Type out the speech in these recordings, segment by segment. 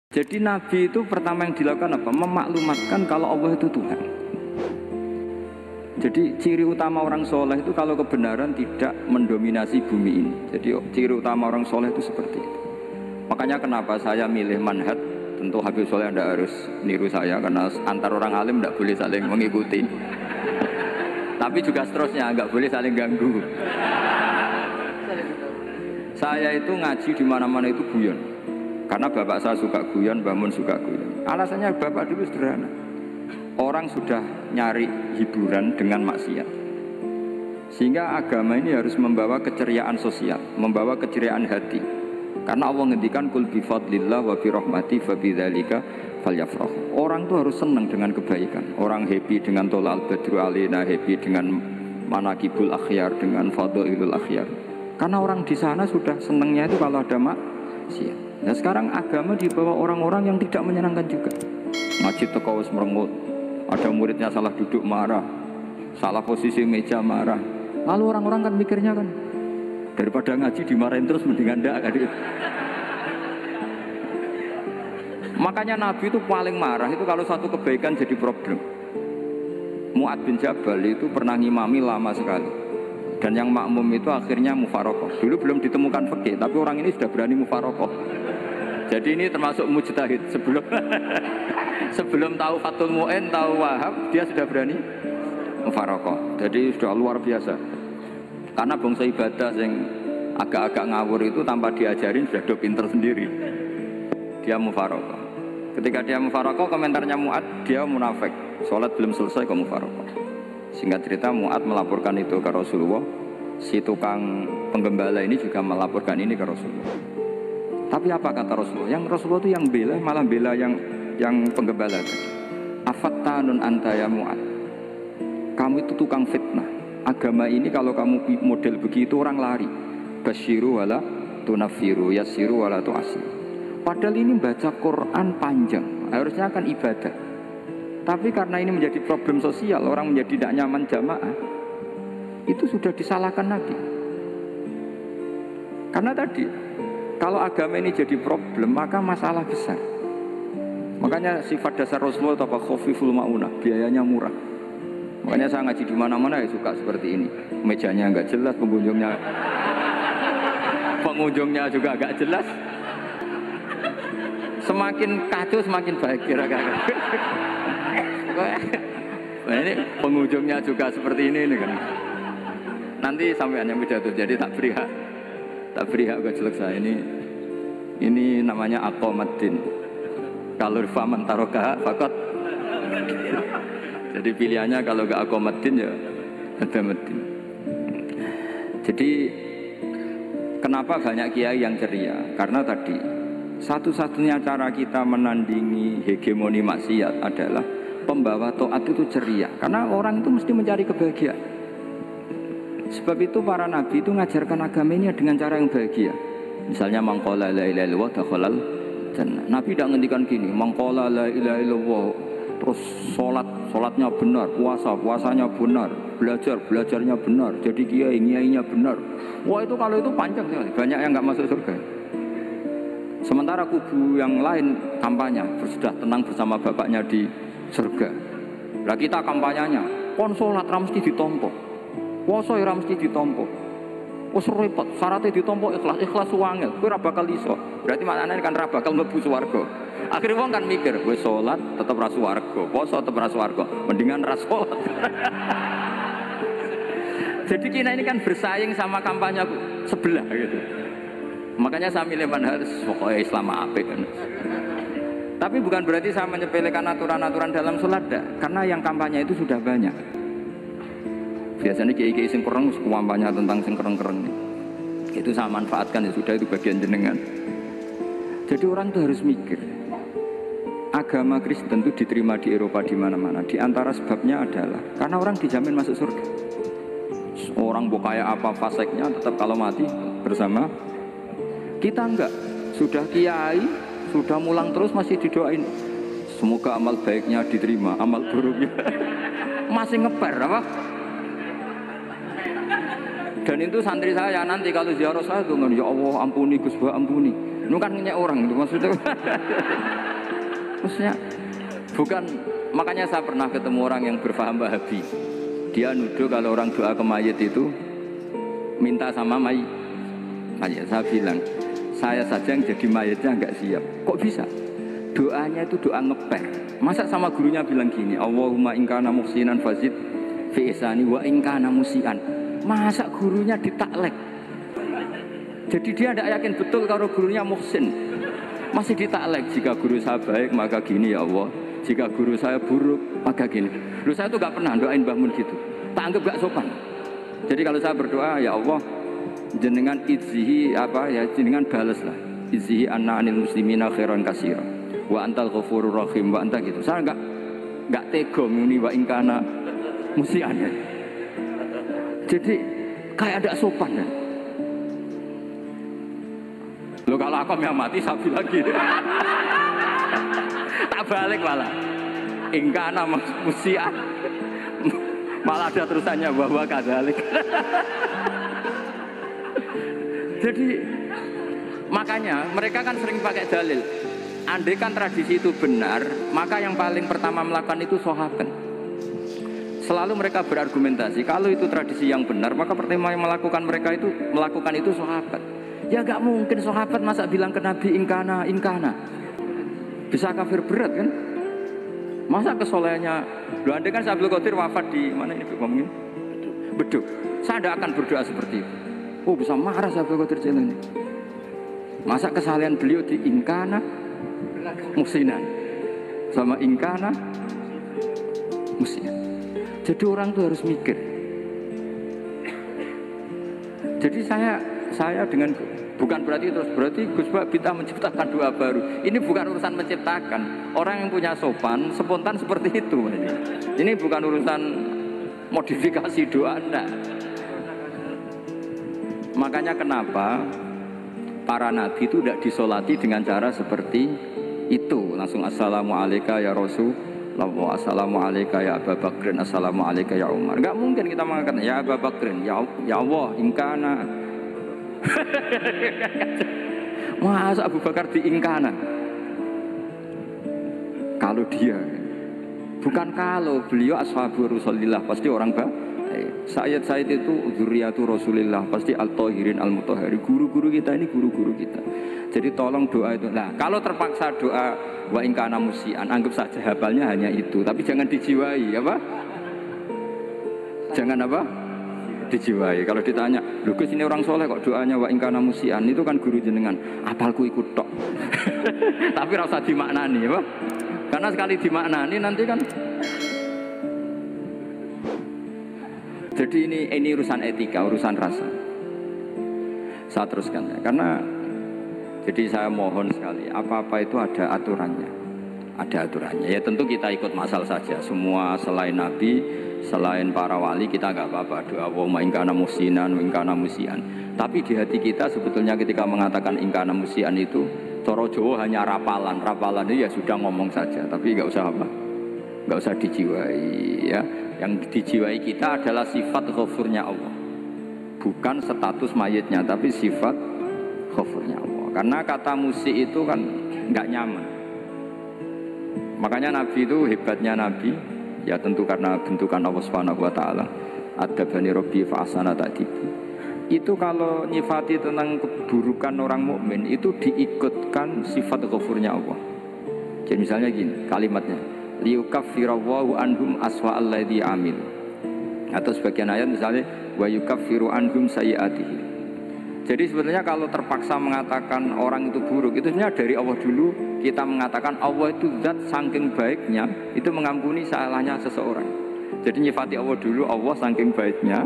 Jadi Nabi itu pertama yang dilakukan apa? Memaklumatkan kalau Allah itu Tuhan. Jadi ciri utama orang soleh itu kalau kebenaran tidak mendominasi bumi ini. Jadi ciri utama orang soleh itu seperti itu. Makanya kenapa saya milih manhaj. Tentu Habib Soleh tidak harus niru saya, karena antar orang alim tidak boleh saling mengikuti. Tapi juga seterusnya nggak boleh saling ganggu. Saya itu ngaji di mana-mana itu guyon. Karena bapak saya suka guyon, Mbah Mun suka guyon. Alasannya bapak dulu sederhana. Orang sudah nyari hiburan dengan maksiat. Sehingga agama ini harus membawa keceriaan sosial, membawa keceriaan hati. Karena Allah ngendikan kul bi fadlillah wa bi rahmati fa bidzalika falyafrah. Orang tuh harus senang dengan kebaikan. Orang happy dengan tolal badru alina, happy dengan manakibul akhyar, dengan fadlilul akhyar. Karena orang di sana sudah senangnya itu kalau ada maksiat. Nah sekarang agama dibawa orang-orang yang tidak menyenangkan juga. Ngaji teko wis merengut. Ada muridnya salah duduk marah, salah posisi meja marah. Lalu orang-orang kan mikirnya kan, daripada ngaji dimarahin terus mendingan ndak kan. Makanya Nabi itu paling marah itu kalau satu kebaikan jadi problem. Mu'ad bin Jabal itu pernah ngimami lama sekali. Dan yang makmum itu akhirnya mufarokoh. Dulu belum ditemukan fikih, tapi orang ini sudah berani mufarokoh. Jadi ini termasuk mujtahid. Sebelum tahu Fathul Mu'in, tahu Wahab, dia sudah berani mufarokoh. Jadi sudah luar biasa. Karena bangsa ibadah yang agak-agak ngawur itu tanpa diajarin sudah do pinter sendiri. Dia mufarokoh. Ketika dia mufarokoh, komentarnya Mu'ad, dia munafik. Sholat belum selesai kok mufarokoh. Singkat cerita Mu'ad melaporkan itu ke Rasulullah. Si tukang penggembala ini juga melaporkan ini ke Rasulullah. Tapi apa kata Rasulullah? Yang Rasulullah itu yang bela, malah bela yang penggembala tadi. Afattanun anta ya Mu'ad. Kamu itu tukang fitnah. Agama ini kalau kamu model begitu orang lari. Basyiru wala tunafiru, yassiru wala tu'asir. Padahal ini baca Quran panjang, harusnya kan ibadah. Tapi karena ini menjadi problem sosial, orang menjadi tidak nyaman jamaah, itu sudah disalahkan Nabi. Karena tadi, kalau agama ini jadi problem, maka masalah besar. Makanya sifat dasar Rasulullah itu apa? Khofiful ma'unah, biayanya murah. Makanya saya ngaji di mana-mana ya suka seperti ini. Mejanya nggak jelas, pengunjungnya juga nggak jelas. Semakin kacau semakin baik kira-kira. Nah ini pengunjungnya juga seperti ini kan. Nanti sampai hanya pidato, jadi tak beri hak ke jelek saya ini namanya aqomaddin. Kalau faman taroka fakot. Jadi pilihannya kalau gak aqomaddin ya ada medin. Jadi kenapa banyak kiai yang ceria? Karena tadi satu-satunya cara kita menandingi hegemoni maksiat adalah pembawa taat itu ceria. Karena orang itu mesti mencari kebahagiaan. Sebab itu para nabi itu mengajarkan agama ini dengan cara yang bahagia. Misalnya mangqala la ilaha illallah dakhalal jannah. Nabi tidak ngendikan gini, mangqala la ilaha illallah terus sholatnya benar, puasanya benar, belajarnya benar, jadi kiainya benar. Wah itu kalau itu panjang sekali, banyak yang nggak masuk surga. Sementara kubu yang lain kampanye sudah tenang bersama bapaknya di surga. Lah kita kampanyenya, pon sholat ra mesti ditompo, puasa ra mesti ditompo. Wes repot, syaratnya ditompo ikhlas wangel, kowe ra bakal iso. Berarti maknane kan ra bakal mlebu swarga. Akhirnya wong kan mikir, wis sholat tetep ra swarga, puasa tetep ra swarga, mendingan ra sholat. Jadi kita ini kan bersaing sama kampanye sebelah gitu. Makanya saya milih manhaj pokoknya Islam apik kan. Tapi bukan berarti saya menyepelekan aturan-aturan dalam sholat dah. Karena yang kampanye itu sudah banyak. Biasanya kiai-kiai sing kereng kampanye tentang sing kereng-kereng. Itu saya manfaatkan ya sudah, itu bagian jenengan. Jadi orang itu harus mikir. Agama Kristen itu diterima di Eropa di mana-mana. Di antara sebabnya adalah karena orang dijamin masuk surga. Orang kayak apa faseknya tetap kalau mati bersama. Kita enggak, sudah kiai, sudah mulang terus masih didoain. Semoga amal baiknya diterima, amal buruknya masih ngebar apa? Dan itu santri saya nanti kalau ziarah saya tuh ya Allah ampuni Gus Bah ampuni. Itu kan ngenyek orang itu maksudnya. Maksudnya bukan, makanya saya pernah ketemu orang yang berfaham Wahabi. Dia nuduh kalau orang doa ke mayit itu minta sama mayit. Saya bilang, saya saja yang jadi mayitnya enggak siap. Kok bisa? Doanya itu doa ngeper. Masa sama gurunya bilang gini, Allahumma in kana muhsinan fazid fi ihsani wa in kana musian. Masa gurunya ditaklek? Jadi dia tidak yakin betul kalau gurunya muhsin. Masih ditaklek, jika guru saya baik maka gini ya Allah, jika guru saya buruk maka gini. Lu saya tuh gak pernah doain Mbah Mun gitu. Tak anggap gak sopan. Jadi kalau saya berdoa, ya Allah, jenengan izzihi apa ya, jenengan balas lah. Izzihi anna anil muslimina khairan katsira. Wa antal ghafurur rahim wa anta gitu. Saya enggak tega muni wa in kana musian. Jadi kayak ada sopan ya. Lo kalau aku yang mati saya bilang gitu. Tak balik malah. In kana musian. Malah ada terusannya bahwa kadzalik. Jadi makanya mereka kan sering pakai dalil. Andai kan tradisi itu benar, maka yang paling pertama melakukan itu sahabat. Selalu mereka berargumentasi, kalau itu tradisi yang benar, maka pertama yang melakukan itu sahabat. Ya gak mungkin sahabat masa bilang ke Nabi ingkana. Bisa kafir berat kan? Masa kesolehannya, loh andai kan Abdul Qadir wafat di mana ini ngomongin? Beduk. Saya tidak akan berdoa seperti itu. Oh bisa marah Abdul Qadir ini. Masa kesalahan beliau di ingkana musinan sama ingkana musian. Jadi orang tuh harus mikir. Jadi saya dengan bukan berarti Gus Bak kita menciptakan doa baru. Ini bukan urusan menciptakan. Orang yang punya sopan spontan seperti itu. Ini bukan urusan modifikasi doa, enggak. Makanya kenapa para nabi itu tidak disolati dengan cara seperti itu, langsung assalamualaikum ya Rasulullah, assalamualaikum ya Abu Bakrin, assalamualaikum ya Umar. Enggak mungkin kita mengatakan ya Abu Bakrin, ya Allah ingkana. Masa Abu Bakar diingkana? Kalau dia, bukan kalau beliau ashabu Rasulillah, pasti orang Sayyid itu dzurriyyatu Rasulillah, pasti al-Tahirin al-Mutahhari. Guru-guru kita ini guru-guru kita. Jadi tolong doa itu. Nah, kalau terpaksa doa wa in kana musian, anggap saja hafalnya hanya itu, tapi jangan dijiwai, apa? Jangan apa? Dijiwai. Kalau ditanya, "Lho Gus ini orang soleh kok doanya wa in kana musian?" Itu kan guru jenengan. Apalku ikut tok. Tapi ora usah dimaknani, apa? Karena sekali dimaknani nanti kan. Jadi ini urusan etika, urusan rasa. Saya teruskan ya, karena jadi saya mohon sekali, apa-apa itu ada aturannya. Ada aturannya. Ya tentu kita ikut masal saja. Semua selain Nabi, selain para wali kita nggak apa-apa doa wa in kana musinan, wa in kana musian. Tapi di hati kita sebetulnya ketika mengatakan in kana musian itu Coro Jawa hanya rapalan. Rapalan itu ya sudah ngomong saja, tapi nggak usah apa? Nggak usah dijiwai ya. Yang dijiwai kita adalah sifat ghafurnya Allah, bukan status mayitnya, tapi sifat ghafurnya Allah. Karena kata musik itu kan nggak nyaman. Makanya Nabi itu hebatnya Nabi, ya tentu karena bentukan Allah Subhanahu Wa Taala. Adabani Robbi fa'asana ta'dibi. Itu kalau nyifati tentang keburukan orang mukmin itu diikutkan sifat ghafurnya Allah. Jadi misalnya gini kalimatnya, liyukaffirallahu anhum aswa alladhi amil. Atau sebagian ayat misalnya wa yukaffiru anhum sayyi'atihi. Jadi sebetulnya kalau terpaksa mengatakan orang itu buruk, itu sebenarnya dari Allah dulu kita mengatakan Allah itu zat saking baiknya itu mengampuni salahnya seseorang. Jadi nyifati Allah dulu, Allah saking baiknya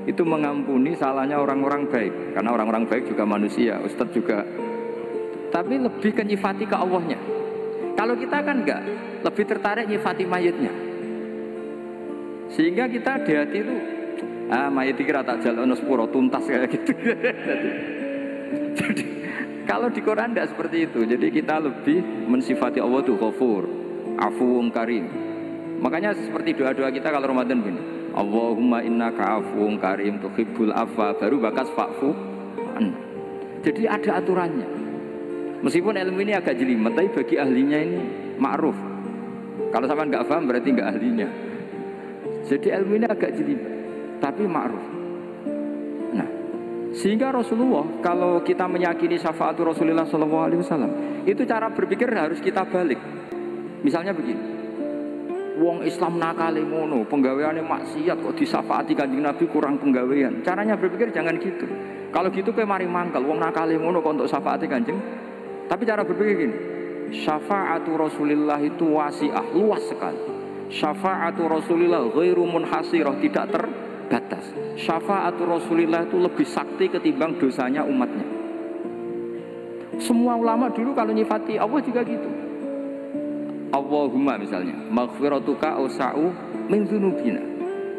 itu mengampuni salahnya orang-orang baik. Karena orang-orang baik juga manusia, Ustadz juga. Tapi lebih ke nyifati ke Allahnya. Kalau kita kan enggak, lebih tertarik nyifati mayitnya. Sehingga kita di hati itu mayit dikira tak jalan sepuro tuntas kayak gitu. Jadi kalau di Quran enggak seperti itu. Jadi kita lebih mensifati Allah itu Ghafur, Afuwun Karim. Makanya seperti doa-doa kita kalau Ramadan begini, Allahumma innaka afuwun karim tuhibbul afwa, baru bakas fa'fu. Jadi ada aturannya. Meskipun ilmu ini agak jelimet, tapi bagi ahlinya ini ma'ruf. Kalau sampean nggak paham berarti nggak ahlinya. Jadi ilmu ini agak jelimet, tapi ma'ruf. Nah, sehingga Rasulullah kalau kita meyakini syafaat Rasulullah SAW, itu cara berpikir harus kita balik. Misalnya begini. Wong Islam nakale ngono, penggaweane maksiat kok disyafaati Kanjeng Nabi kurang penggawean. Caranya berpikir jangan gitu. Kalau gitu kowe mari mangkel, wong nakale ngono kok untuk syafaati Kanjeng. Tapi cara berpikir gini, syafaatu Rasulillah itu wasi'ah, luas sekali. Syafaatu Rasulillah ghairu munhasirah, tidak terbatas. Syafaatu Rasulillah itu lebih sakti ketimbang dosanya umatnya. Semua ulama dulu kalau nyifati Allah juga gitu. Allahumma misalnya maghfiratuka ausa'u min dzunubina.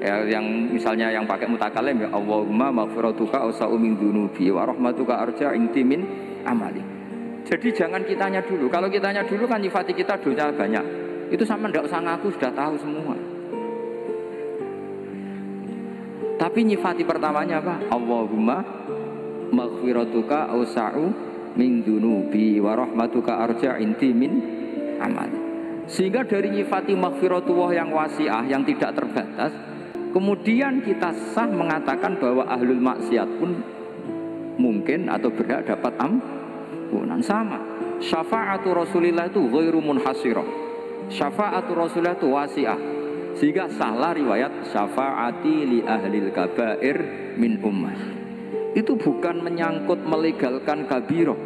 Ya, yang misalnya yang pakai mutakalim ya Allahumma maghfiratuka ausa'u min dzunubi wa rahmatuka arja inti min amali. Jadi jangan kitanya dulu. Kalau kitanya dulu kan nyifati kita dosa banyak. Itu sama ndak usah ngaku sudah tahu semua. Tapi nyifati pertamanya apa? Allahumma maghfiratuka ausa'u min dzunubi wa rahmatuka arja inti min amali. Sehingga dari nyifati maghfiratullah yang wasi'ah, yang tidak terbatas, kemudian kita sah mengatakan bahwa ahlul maksiat pun mungkin atau berhak dapat ampunan. Sama, syafaatu Rasulillah itu ghairu munhasirah, syafaatu Rasulillah itu wasi'ah. Sehingga salah riwayat syafaati li ahlil kabair min ummah. Itu bukan menyangkut melegalkan kabirah,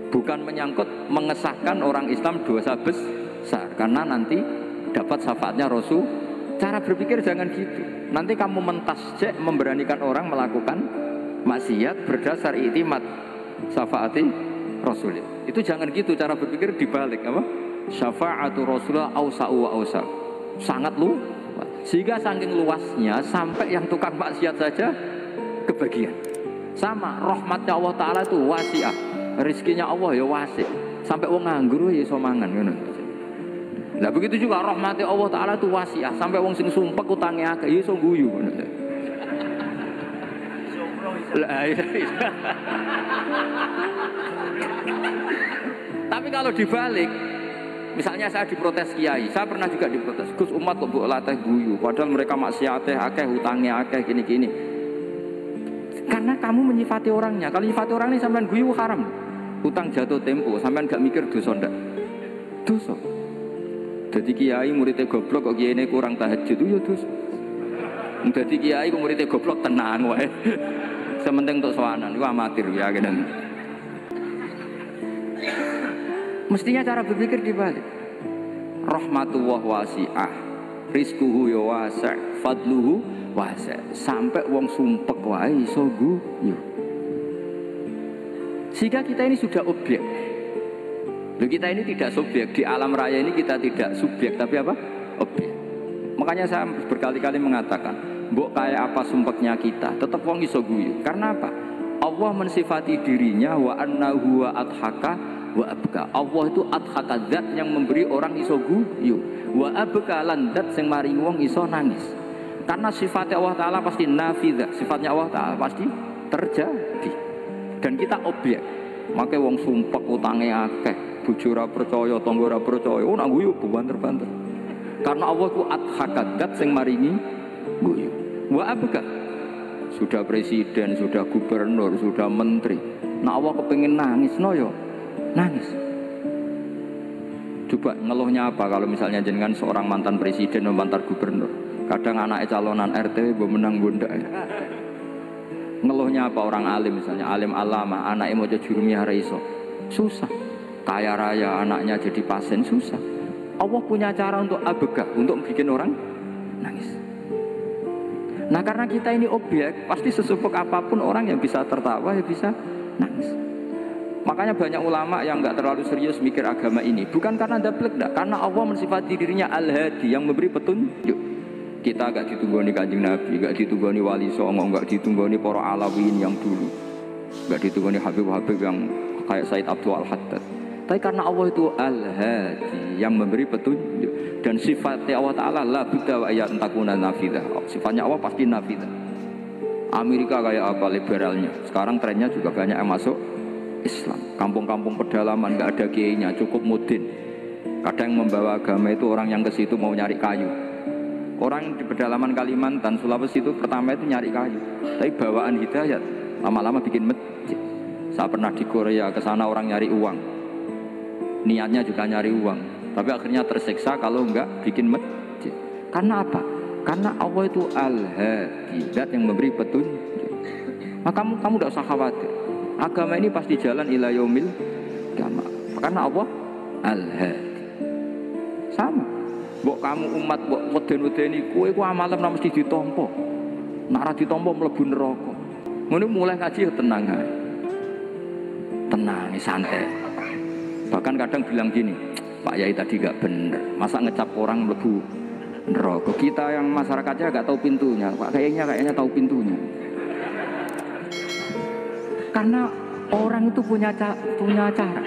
bukan menyangkut mengesahkan orang Islam dosa besar, karena nanti dapat syafaatnya Rasul. Cara berpikir jangan gitu. Nanti kamu mentasjek memberanikan orang melakukan maksiat berdasar iktimat syafaati Rasul. Itu jangan gitu, cara berpikir dibalik apa? Syafaatu Rasulullah ausa'u wa ausa'. Sangat luas. Sehingga saking luasnya sampai yang tukang maksiat saja kebagian. Sama, rahmatnya Allah Ta'ala itu wasi'ah. Rizkinya Allah ya wasi, sampai wong nganggur ya iso mangan ngono. Nah begitu juga rahmati Allah Ta'ala itu wasi'ah, sampai wong sing sumpek utange akeh ya iso guyu ngono. Tapi kalau dibalik, misalnya saya diprotes kiai, saya pernah juga diprotes, Gus umat kok mbok latih guyu, padahal mereka maksiate akeh, utange akeh gini-gini. Karena kamu menyifati orangnya. Kalau menyifati orang ini sampean guyu haram. Utang jatuh tempo, sampean gak mikir dosa ndak? Dosa. Jadi kiai muridnya goblok kok kiai ini kurang tahajud itu ya dosa. Jadi kiai kok muridnya goblok tenang wae. Sementing untuk sowanan itu amatir ya gitu. Mestinya cara berpikir dibalik. Rahmatullah wasi'ah, rizquhu ya wasi', fadluhu wasi'. Sampai wong sumpek wae iso guyu. Sehingga kita ini sudah objek. Loh, kita ini tidak subjek. Di alam raya ini kita tidak subjek, tapi apa? Objek. Makanya saya berkali-kali mengatakan, mbok kayak apa sumpeknya kita, tetap wong iso guyu. Karena apa? Allah mensifati dirinya wa annahu wa adhaka wa abka. Allah itu adhaka, zat yang memberi orang iso guyu. Wa abka lan zat sing maringi wong iso nangis. Karena sifatnya Allah Ta'ala pasti nafidah, sifatnya Allah Ta'ala pasti terjadi. Dan kita objek. Makanya wong sumpek utange akeh, bojo ora percaya, tangga ora percaya, oh nak guyu banter-banter. Karena Allah ku adhakadat sing maringi guyu. Wa abka. Sudah presiden, sudah gubernur, sudah menteri. Nah Allah kepengin nangis no yo. Nangis. Coba ngeluhnya apa kalau misalnya jenengan seorang mantan presiden atau mantan gubernur. Kadang anaknya calonan RT mbok menang gondak. Ngeluhnya apa orang alim misalnya, alim alama, anaknya mau jadi jurumiyah iso. Susah. Kaya raya anaknya jadi pasien, susah. Allah punya cara untuk abegah, untuk bikin orang nangis. Nah karena kita ini objek, pasti sesupuk apapun orang yang bisa tertawa ya bisa nangis. Makanya banyak ulama yang nggak terlalu serius mikir agama ini, bukan karena dablek, karena Allah mensifati dirinya Al-Hadi, yang memberi petunjuk. Kita gak ditunggoni Kanjeng Nabi, gak ditunggoni Wali Songo, gak ditunggoni para alawin yang dulu, gak ditunggoni Habib-Habib yang kayak Said Abdul Al-Haddad. Tapi karena Allah itu Al-Hadi, yang memberi petunjuk. Dan sifatnya Allah Ta'ala la budda wa ayat takuna nafidah. Sifatnya Allah pasti nafidah. Amerika kayak apa liberalnya, sekarang trennya juga banyak yang masuk Islam. Kampung-kampung pedalaman nggak ada kiainya, cukup mudin. Kadang membawa agama itu orang yang ke situ mau nyari kayu. Orang di pedalaman Kalimantan, Sulawesi itu pertama itu nyari kayu. Tapi bawaan hidayat, lama-lama bikin masjid. Saya pernah di Korea, ke sana orang nyari uang. Niatnya juga nyari uang. Tapi akhirnya tersiksa kalau enggak bikin masjid. Karena apa? Karena Allah itu Al-Hadi, zat yang memberi petunjuk. Maka kamu tidak usah khawatir. Agama ini pasti jalan ila yaumil qiyamah. Karena Allah Al-Hadi. Sama. Mbok kamu umat mbok weden-wedeni kowe ku amalan ora mesti ditampa. Nek ora ditampa mlebu neraka. Ngono mulai ngaji ya tenang ae. Tenang, santai. Bahkan kadang bilang gini, Pak Yai tadi gak bener. Masa ngecap orang mlebu neraka? Kita yang masyarakatnya gak tahu pintunya. Pak kayaknya tahu pintunya. Karena orang itu punya cara.